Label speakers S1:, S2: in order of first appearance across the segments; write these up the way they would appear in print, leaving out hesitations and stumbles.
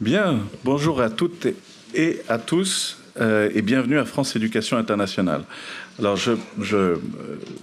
S1: Bien, bonjour à toutes et à tous et bienvenue à France Éducation Internationale. Alors je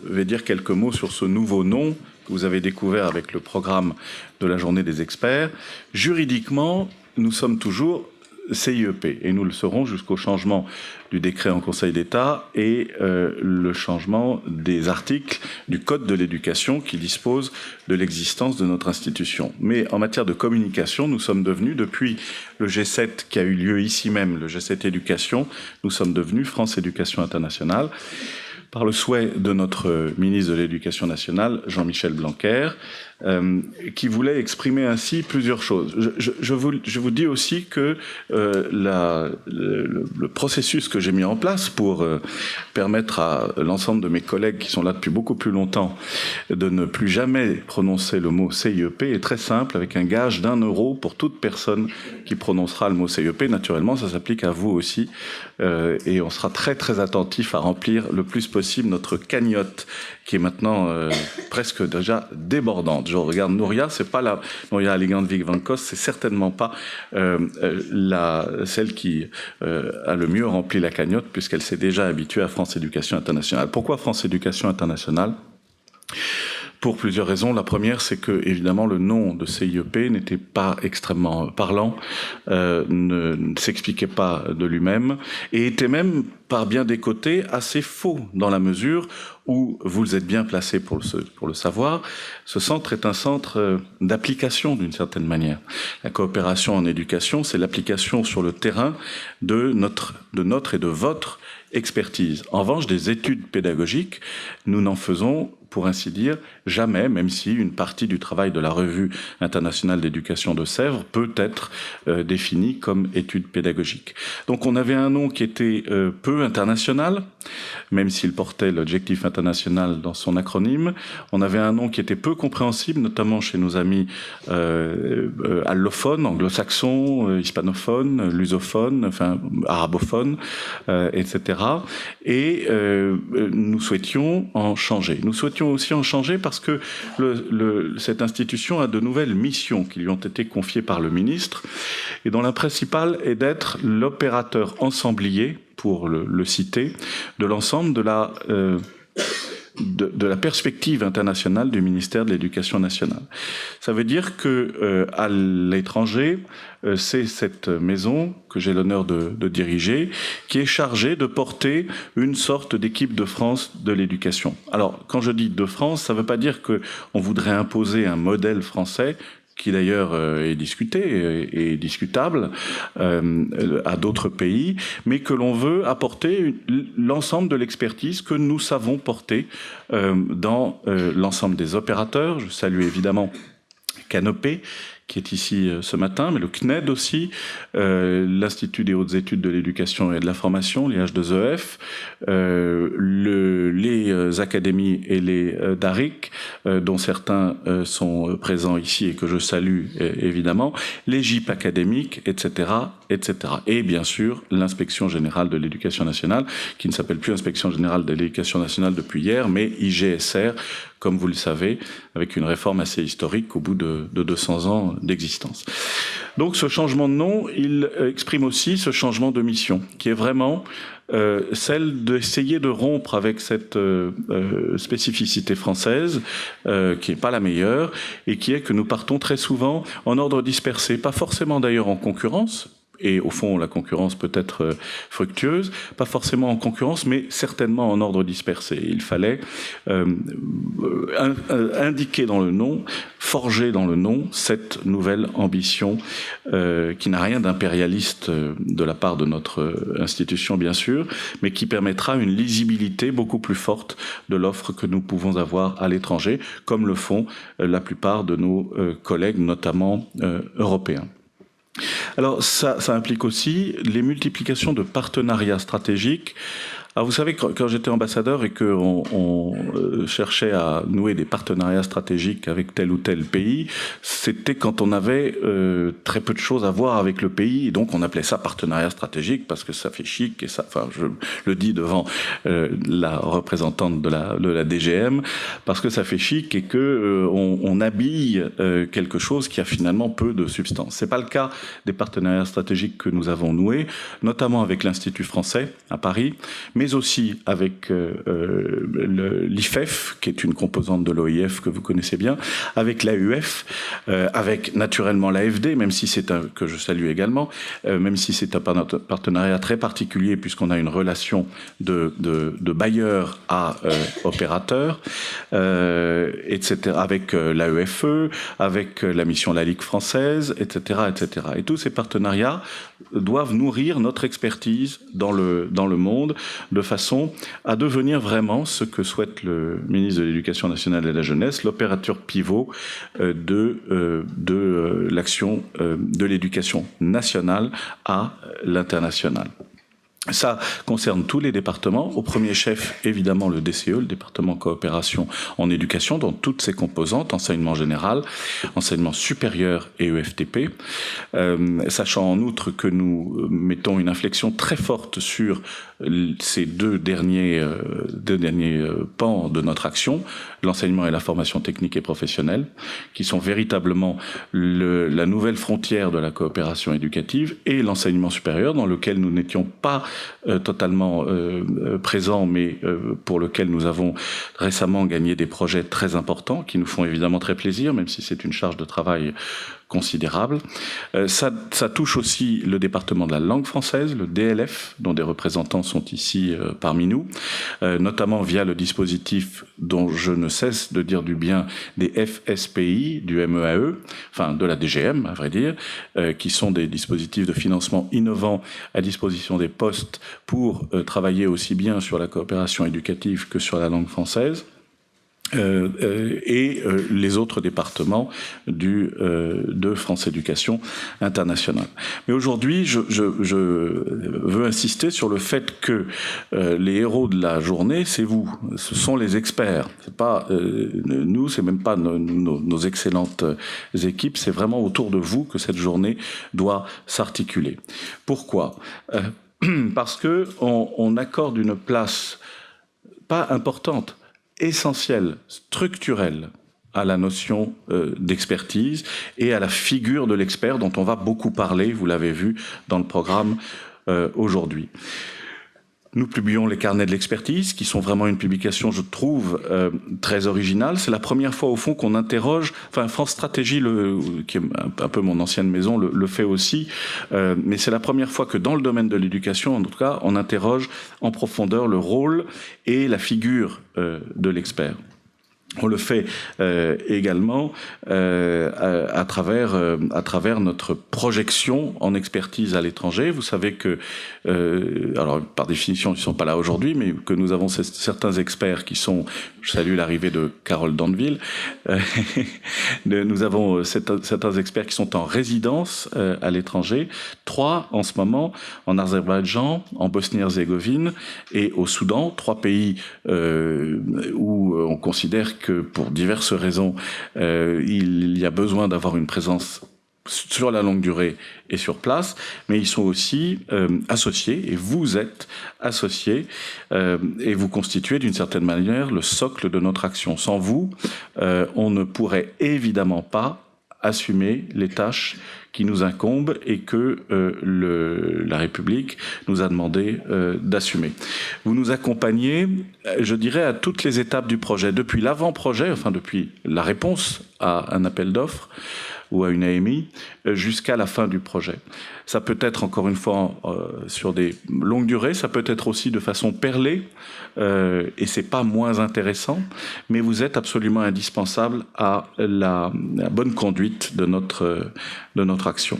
S1: vais dire quelques mots sur ce nouveau nom que vous avez découvert avec le programme de la Journée des experts. Juridiquement, nous sommes toujours CIEP et nous le serons jusqu'au changement du décret en Conseil d'État et le changement des articles du Code de l'éducation qui dispose de l'existence de notre institution. Mais en matière de communication, nous sommes devenus, depuis le G7 qui a eu lieu ici même, le G7 Éducation, nous sommes devenus France Éducation Internationale par le souhait de notre ministre de l'Éducation nationale, Jean-Michel Blanquer, qui voulait exprimer ainsi plusieurs choses. Je vous dis aussi que le processus que j'ai mis en place pour permettre à l'ensemble de mes collègues qui sont là depuis beaucoup plus longtemps de ne plus jamais prononcer le mot CIEP est très simple, avec un gage d'1 € pour toute personne qui prononcera le mot CIEP. Naturellement, ça s'applique à vous aussi, et on sera très très attentif à remplir le plus possible notre cagnotte, qui est maintenant presque déjà débordante. Je regarde Nouria, c'est pas la Nouria Aligandvik Vankos, c'est certainement pas celle qui a le mieux rempli la cagnotte, puisqu'elle s'est déjà habituée à France Éducation Internationale. Pourquoi France Éducation Internationale ? Pour plusieurs raisons. La première, c'est que, évidemment, le nom de CIEP n'était pas extrêmement parlant, ne s'expliquait pas de lui-même, et était même, par bien des côtés, assez faux, dans la mesure où, vous êtes bien placé pour le savoir, ce centre est un centre d'application, d'une certaine manière. La coopération en éducation, c'est l'application sur le terrain de notre et de votre expertise. En revanche, des études pédagogiques, nous n'en faisons, pour ainsi dire, jamais, même si une partie du travail de la Revue internationale d'éducation de Sèvres peut être définie comme étude pédagogique. Donc on avait un nom qui était peu international, même s'il portait l'objectif international dans son acronyme. On avait un nom qui était peu compréhensible, notamment chez nos amis allophones, anglo-saxons, hispanophones, lusophones, enfin arabophones, etc. Et nous souhaitions en changer. Nous souhaitions aussi en changer parce que cette institution a de nouvelles missions qui lui ont été confiées par le ministre, et dont la principale est d'être l'opérateur ensemblier, pour le citer, de l'ensemble de la perspective internationale du ministère de l'Éducation nationale. Ça veut dire que à l'étranger, c'est cette maison que j'ai l'honneur de diriger qui est chargée de porter une sorte d'équipe de France de l'éducation. Alors, quand je dis de France, ça ne veut pas dire qu'on voudrait imposer un modèle français, qui d'ailleurs est discuté et discutable à d'autres pays, mais que l'on veut apporter l'ensemble de l'expertise que nous savons porter dans l'ensemble des opérateurs. Je salue évidemment Canopé, qui est ici ce matin, mais le CNED aussi, l'Institut des hautes études de l'éducation et de la formation, l'IH2EF, les académies et les DARIC, dont certains sont présents ici et que je salue évidemment, les GIP académiques, etc., etc. Et bien sûr, l'Inspection générale de l'éducation nationale, qui ne s'appelle plus Inspection générale de l'éducation nationale depuis hier, mais IGSR, comme vous le savez, avec une réforme assez historique au bout de 200 ans d'existence. Donc ce changement de nom, il exprime aussi ce changement de mission, qui est vraiment celle d'essayer de rompre avec cette spécificité française, qui n'est pas la meilleure, et qui est que nous partons très souvent en ordre dispersé, pas forcément d'ailleurs en concurrence, et au fond la concurrence peut être fructueuse, pas forcément en concurrence, mais certainement en ordre dispersé. Il fallait indiquer dans le nom, forger dans le nom, cette nouvelle ambition qui n'a rien d'impérialiste de la part de notre institution, bien sûr, mais qui permettra une lisibilité beaucoup plus forte de l'offre que nous pouvons avoir à l'étranger, comme le font la plupart de nos collègues, notamment européens. Alors ça implique aussi les multiplications de partenariats stratégiques Alors vous savez, quand j'étais ambassadeur et qu'on cherchait à nouer des partenariats stratégiques avec tel ou tel pays, c'était quand on avait très peu de choses à voir avec le pays, et donc on appelait ça partenariat stratégique parce que ça fait chic, et ça, enfin je le dis devant la représentante de la DGM, parce que ça fait chic et que on habille quelque chose qui a finalement peu de substance. C'est pas le cas des partenariats stratégiques que nous avons noués, notamment avec l'Institut français à Paris, mais aussi avec l'IFEF, qui est une composante de l'OIF que vous connaissez bien, avec l'AUF, avec naturellement l'AFD, même si c'est que je salue également, même si c'est un partenariat très particulier puisqu'on a une relation de bailleur à opérateur, etc., avec l'AEFE, avec la mission La Ligue française, etc., etc. Et tous ces partenariats doivent nourrir notre expertise dans le monde, de façon à devenir vraiment ce que souhaite le ministre de l'Éducation nationale et de la jeunesse, l'opérateur pivot de l'action de l'éducation nationale à l'international. Ça concerne tous les départements, au premier chef évidemment le DCE, le département coopération en éducation, dans toutes ses composantes, enseignement général, enseignement supérieur et EFTP, sachant en outre que nous mettons une inflexion très forte sur ces deux derniers pans de notre action, l'enseignement et la formation technique et professionnelle, qui sont véritablement la nouvelle frontière de la coopération éducative, et l'enseignement supérieur, dans lequel nous n'étions pas totalement présents, mais pour lequel nous avons récemment gagné des projets très importants, qui nous font évidemment très plaisir, même si c'est une charge de travail considérable. Ça touche aussi le département de la langue française, le DLF, dont des représentants sont ici parmi nous, notamment via le dispositif dont je ne cesse de dire du bien des FSPI, du MEAE, enfin de la DGM à vrai dire, qui sont des dispositifs de financement innovants à disposition des postes pour travailler aussi bien sur la coopération éducative que sur la langue française. Et les autres départements de France Éducation Internationale. Mais aujourd'hui, je veux insister sur le fait que les héros de la journée, c'est vous, ce sont les experts. C'est pas nous, c'est même pas nos excellentes équipes, c'est vraiment autour de vous que cette journée doit s'articuler. Pourquoi ? Parce que on accorde une place pas importante, essentielle, structurelle à la notion d'expertise et à la figure de l'expert dont on va beaucoup parler, vous l'avez vu dans le programme aujourd'hui. Nous publions les carnets de l'expertise, qui sont vraiment une publication, je trouve, très originale. C'est la première fois, au fond, qu'on interroge... Enfin, France Stratégie, qui est un peu mon ancienne maison, le fait aussi. Mais c'est la première fois que, dans le domaine de l'éducation, en tout cas, on interroge en profondeur le rôle et la figure de l'expert. On le fait également à travers notre projection en expertise à l'étranger. Vous savez que, alors par définition, ils ne sont pas là aujourd'hui, mais que nous avons certains experts qui sont, je salue l'arrivée de Carole Danville, nous avons certains experts qui sont en résidence à l'étranger, 3 en ce moment, en Azerbaïdjan, en Bosnie-Herzégovine et au Soudan, 3 pays où on considère que pour diverses raisons, il y a besoin d'avoir une présence sur la longue durée et sur place, mais ils sont aussi associés, et vous êtes associés, et vous constituez d'une certaine manière le socle de notre action. Sans vous, on ne pourrait évidemment pas assumer les tâches qui nous incombent et que la République nous a demandé d'assumer. Vous nous accompagnez, je dirais, à toutes les étapes du projet, depuis l'avant-projet, enfin depuis la réponse à un appel d'offres ou à une AMI, jusqu'à la fin du projet. Ça peut être, encore une fois, sur des longues durées, ça peut être aussi de façon perlée, et c'est pas moins intéressant, mais vous êtes absolument indispensable à la bonne conduite de notre action.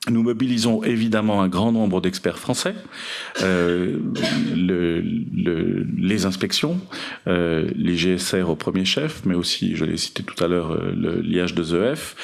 S1: Nous mobilisons évidemment un grand nombre d'experts français, les inspections, les GSR au premier chef, mais aussi, je l'ai cité tout à l'heure, l'IH2EF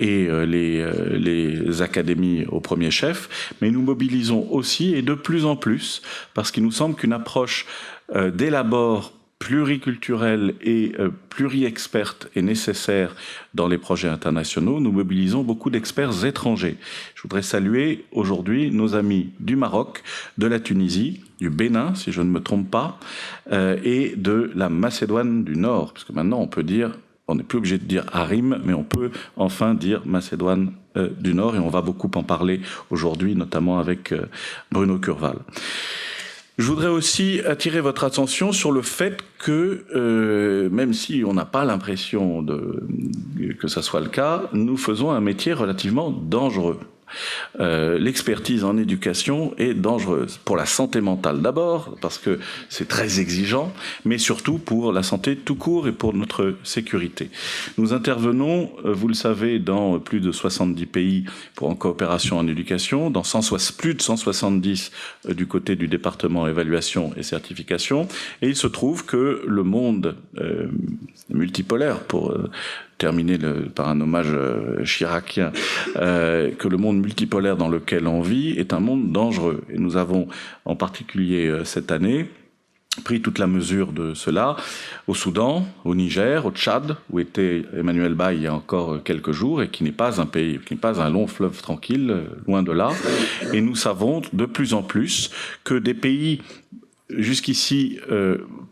S1: et les académies au premier chef. Mais nous mobilisons aussi, et de plus en plus, parce qu'il nous semble qu'une approche d'élabore pluriculturelle et pluri-experte est nécessaire dans les projets internationaux. Nous mobilisons beaucoup d'experts étrangers. Je voudrais saluer aujourd'hui nos amis du Maroc, de la Tunisie, du Bénin, si je ne me trompe pas, et de la Macédoine du Nord, parce que maintenant on peut dire, on n'est plus obligé de dire Harim, mais on peut enfin dire Macédoine du Nord, et on va beaucoup en parler aujourd'hui, notamment avec Bruno Curval. Je voudrais aussi attirer votre attention sur le fait que, même si on n'a pas l'impression que ça soit le cas, nous faisons un métier relativement dangereux. L'expertise en éducation est dangereuse pour la santé mentale d'abord parce que c'est très exigeant, mais surtout pour la santé tout court et pour notre sécurité. Nous intervenons, vous le savez, dans plus de 70 pays en coopération en éducation, dans plus de 170 du côté du département évaluation et certification, et il se trouve que le monde multipolaire, pour terminer par un hommage chiracien, que le monde multipolaire dans lequel on vit est un monde dangereux. Et nous avons en particulier cette année pris toute la mesure de cela au Soudan, au Niger, au Tchad, où était Emmanuel Baye il y a encore quelques jours, et qui n'est pas un pays, qui n'est pas un long fleuve tranquille, loin de là. Et nous savons de plus en plus que des pays jusqu'ici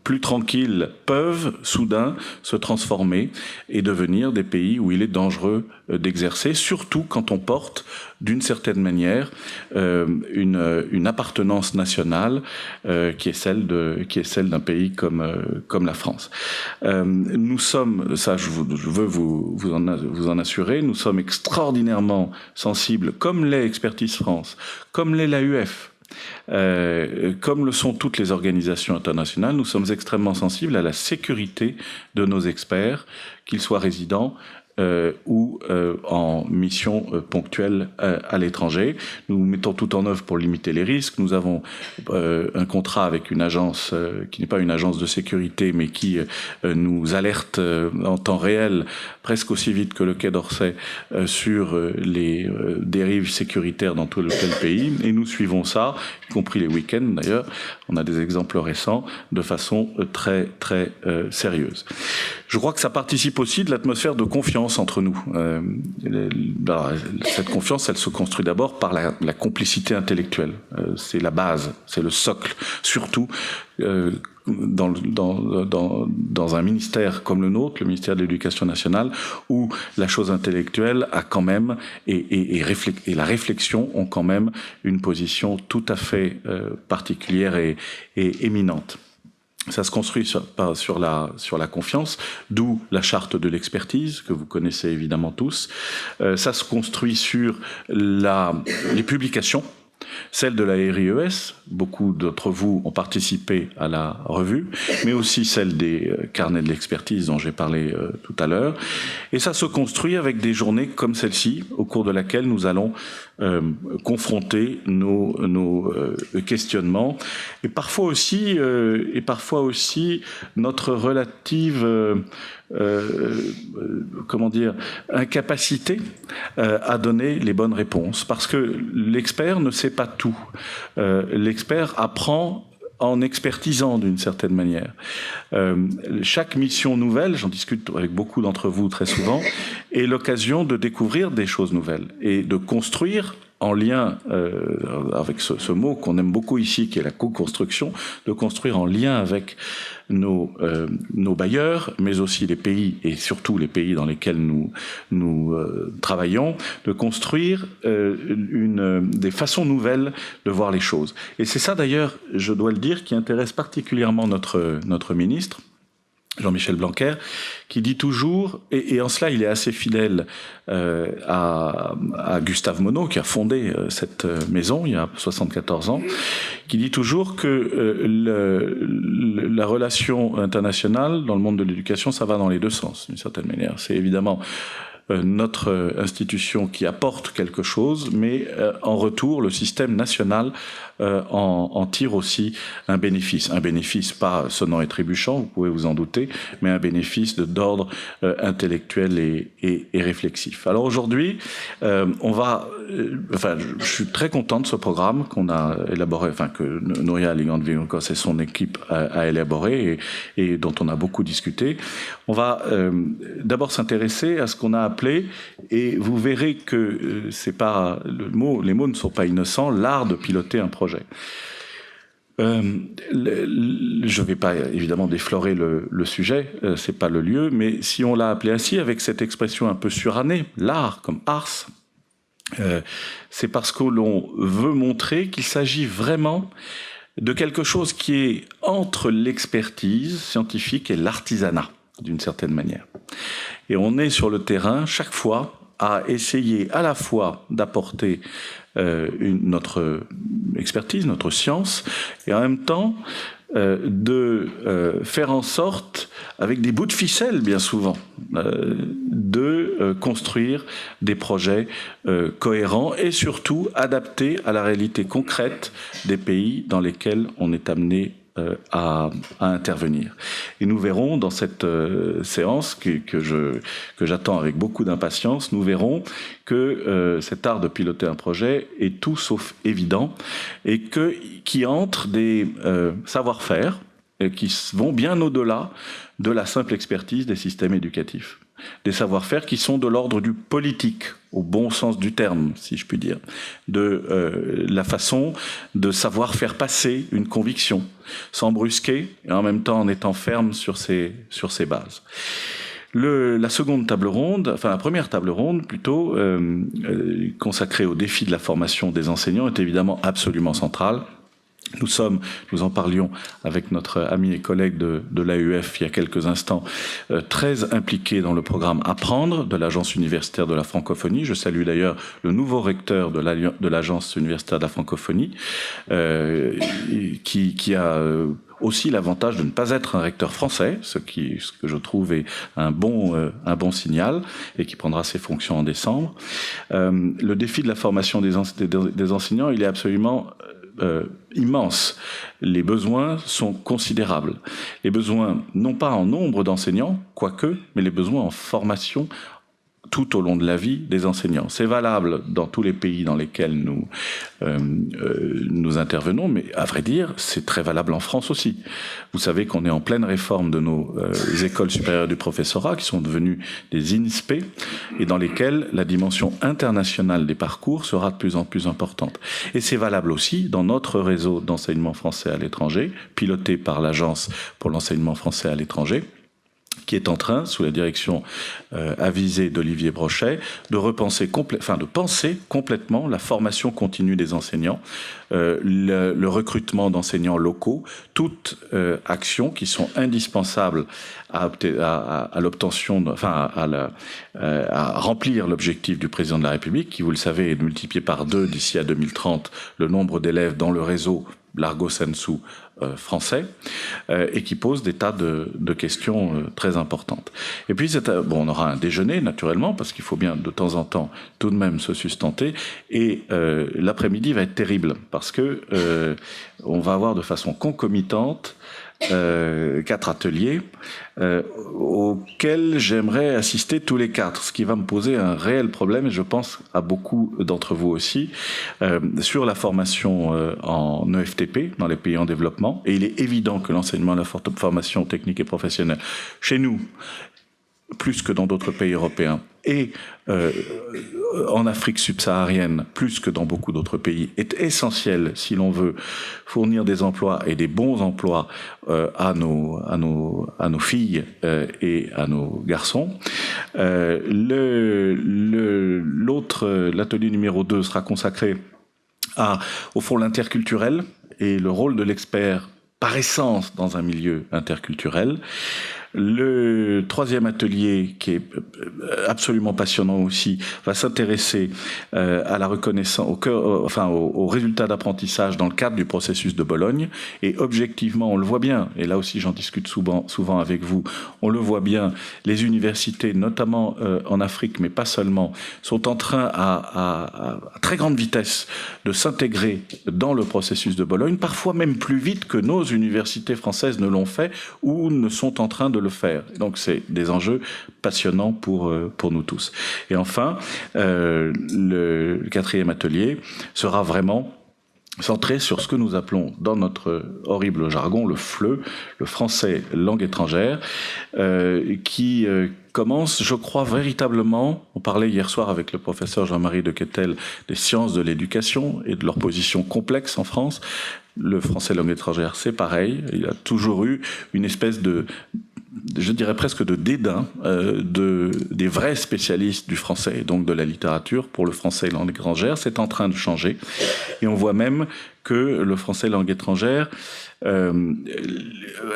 S1: plus tranquilles peuvent soudain se transformer et devenir des pays où il est dangereux d'exercer, surtout quand on porte d'une certaine manière une appartenance nationale qui est celle d'un pays comme la France. Nous sommes, ça je veux vous en assurer, nous sommes extraordinairement sensibles, comme l'est Expertise France, comme l'est l'AUF, comme le sont toutes les organisations internationales, nous sommes extrêmement sensibles à la sécurité de nos experts, qu'ils soient résidents ou en mission ponctuelle à l'étranger. Nous mettons tout en œuvre pour limiter les risques. Nous avons un contrat avec une agence qui n'est pas une agence de sécurité, mais qui nous alerte en temps réel, presque aussi vite que le Quai d'Orsay, sur les dérives sécuritaires dans tout tel pays. Et nous suivons ça, y compris les week-ends d'ailleurs. On a des exemples récents de façon très très sérieuse. Je crois que ça participe aussi de l'atmosphère de confiance entre nous. Cette confiance, elle se construit d'abord par la complicité intellectuelle. C'est la base, c'est le socle. Surtout dans un ministère comme le nôtre, le ministère de l'Éducation nationale, où la chose intellectuelle a quand même et la réflexion ont quand même une position tout à fait particulière et éminente. Ça se construit sur la confiance, d'où la charte de l'expertise, que vous connaissez évidemment tous. Ça se construit sur les publications, celle de la RIES, beaucoup d'entre vous ont participé à la revue, mais aussi celle des carnets de l'expertise dont j'ai parlé tout à l'heure. Et ça se construit avec des journées comme celle-ci, au cours de laquelle nous allons confronter nos questionnements et parfois aussi notre relative incapacité à donner les bonnes réponses, parce que l'expert ne sait pas tout. L'expert apprend en expertisant d'une certaine manière. Chaque mission nouvelle, j'en discute avec beaucoup d'entre vous très souvent, est l'occasion de découvrir des choses nouvelles et de construire en lien avec ce mot qu'on aime beaucoup ici, qui est la co-construction, de construire en lien avec nos bailleurs, mais aussi les pays, et surtout les pays dans lesquels nous travaillons, de construire des façons nouvelles de voir les choses. Et c'est ça d'ailleurs, je dois le dire, qui intéresse particulièrement notre ministre, Jean-Michel Blanquer, qui dit toujours, et en cela il est assez fidèle à Gustave Monod, qui a fondé cette maison il y a 74 ans, qui dit toujours que la relation internationale dans le monde de l'éducation, ça va dans les deux sens, d'une certaine manière. C'est évidemment notre institution qui apporte quelque chose, mais en retour, le système national en tire aussi un bénéfice. Un bénéfice pas sonnant et trébuchant, vous pouvez vous en douter, mais un bénéfice d'ordre intellectuel et réflexif. Alors aujourd'hui, je suis très content de ce programme qu'on a élaboré, que Nouria Ligand-Vinkos et son équipe a élaboré et dont on a beaucoup discuté. On va d'abord s'intéresser à ce qu'on a appelé, et vous verrez que c'est pas les mots ne sont pas innocents, l'art de piloter un projet. Je ne vais pas évidemment déflorer le sujet, c'est pas le lieu, mais si on l'a appelé ainsi, avec cette expression un peu surannée, l'art comme ars, c'est parce que l'on veut montrer qu'il s'agit vraiment de quelque chose qui est entre l'expertise scientifique et l'artisanat, d'une certaine manière. Et on est sur le terrain chaque fois à essayer à la fois d'apporter notre expertise, notre science, et en même temps de faire en sorte, avec des bouts de ficelle bien souvent, de construire des projets cohérents et surtout adaptés à la réalité concrète des pays dans lesquels on est amené à intervenir. Et nous verrons dans cette séance que j'attends avec beaucoup d'impatience, nous verrons que cet art de piloter un projet est tout sauf évident et qui entre des savoir-faire qui vont bien au-delà de la simple expertise des systèmes éducatifs. Des savoir-faire qui sont de l'ordre du politique, au bon sens du terme, si je puis dire, de la façon de savoir faire passer une conviction, sans brusquer, et en même temps en étant ferme sur ses bases. La seconde table ronde, la première table ronde plutôt, consacrée au défi de la formation des enseignants, est évidemment absolument centrale. Nous en parlions avec notre ami et collègue de l'AUF il y a quelques instants, très impliqué dans le programme Apprendre de l'Agence universitaire de la francophonie. Je salue d'ailleurs le nouveau recteur de l'Agence universitaire de la francophonie, qui a aussi l'avantage de ne pas être un recteur français, ce que je trouve est un bon signal, et qui prendra ses fonctions en décembre. Le défi de la formation des enseignants, il est absolument immense. Les besoins sont considérables. Les besoins, non pas en nombre d'enseignants, quoique, mais les besoins en formation tout au long de la vie des enseignants. C'est valable dans tous les pays dans lesquels nous intervenons, mais à vrai dire, c'est très valable en France aussi. Vous savez qu'on est en pleine réforme de nos écoles supérieures du professorat, qui sont devenues des INSPE, et dans lesquelles la dimension internationale des parcours sera de plus en plus importante. Et c'est valable aussi dans notre réseau d'enseignement français à l'étranger, piloté par l'Agence pour l'enseignement français à l'étranger, qui est en train, sous la direction avisée d'Olivier Brochet, de penser complètement la formation continue des enseignants, le recrutement d'enseignants locaux, toutes actions qui sont indispensables à l'obtention, à remplir l'objectif du président de la République, qui, vous le savez, est de multiplier par 2 d'ici à 2030 le nombre d'élèves dans le réseau Largo Sensu français, et qui pose des tas de questions très importantes. Et puis, on aura un déjeuner, naturellement, parce qu'il faut bien de temps en temps tout de même se sustenter, et l'après-midi va être terrible, parce que on va avoir de façon concomitante 4 ateliers auxquels j'aimerais assister tous les 4, ce qui va me poser un réel problème, et je pense à beaucoup d'entre vous aussi, sur la formation en EFTP dans les pays en développement. Et il est évident que l'enseignement de la formation technique et professionnelle chez nous, plus que dans d'autres pays européens, et en Afrique subsaharienne, plus que dans beaucoup d'autres pays, est essentiel si l'on veut fournir des emplois et des bons emplois à nos filles et à nos garçons. L'atelier numéro 2 sera consacré au fond, l'interculturel et le rôle de l'expert par essence dans un milieu interculturel. Le troisième atelier, qui est absolument passionnant aussi, va s'intéresser à la reconnaissance, aux résultats d'apprentissage dans le cadre du processus de Bologne. Et objectivement, on le voit bien, et là aussi j'en discute souvent avec vous, on le voit bien, les universités, notamment en Afrique, mais pas seulement, sont en train à très grande vitesse de s'intégrer dans le processus de Bologne, parfois même plus vite que nos universités françaises ne l'ont fait ou ne sont en train de le faire. Donc c'est des enjeux passionnants pour nous tous. Et enfin, le quatrième atelier sera vraiment centré sur ce que nous appelons dans notre horrible jargon le FLE, le français langue étrangère, qui commence, je crois, véritablement, on parlait hier soir avec le professeur Jean-Marie de Quetel des sciences de l'éducation et de leur position complexe en France. Le français langue étrangère, c'est pareil, il y a toujours eu une espèce de, je dirais presque de dédain des vrais spécialistes du français et donc de la littérature pour le français langue étrangère. C'est en train de changer et on voit même que le français langue étrangère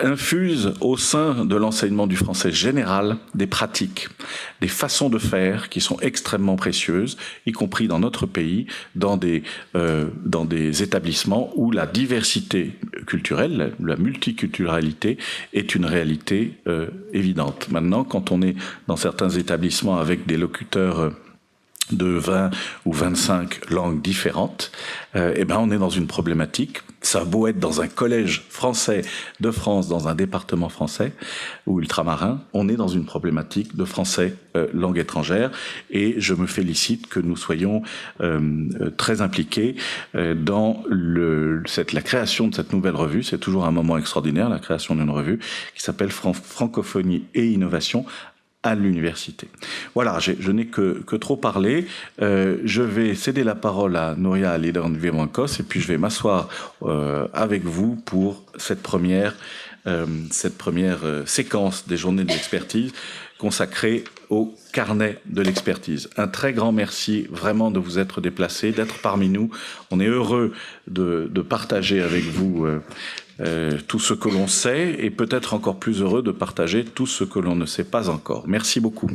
S1: infuse au sein de l'enseignement du français général des pratiques, des façons de faire qui sont extrêmement précieuses, y compris dans notre pays, dans des établissements où la diversité culturelle, la multiculturalité est une réalité évidente. Maintenant, quand on est dans certains établissements avec des locuteurs de 20 ou 25 langues différentes, eh ben on est dans une problématique. Ça a beau être dans un collège français de France, dans un département français ou ultramarin, on est dans une problématique de français langue étrangère et je me félicite que nous soyons très impliqués dans la création de cette nouvelle revue. C'est toujours un moment extraordinaire, la création d'une revue qui s'appelle Francophonie et Innovation à l'université. Voilà, je n'ai que trop parlé. Je vais céder la parole à Nouria Alidan-Vivancos et puis je vais m'asseoir avec vous pour cette première séquence des journées de l'expertise consacrée au carnet de l'expertise. Un très grand merci vraiment de vous être déplacés, d'être parmi nous. On est heureux de partager avec vous tout ce que l'on sait et peut-être encore plus heureux de partager tout ce que l'on ne sait pas encore. Merci beaucoup.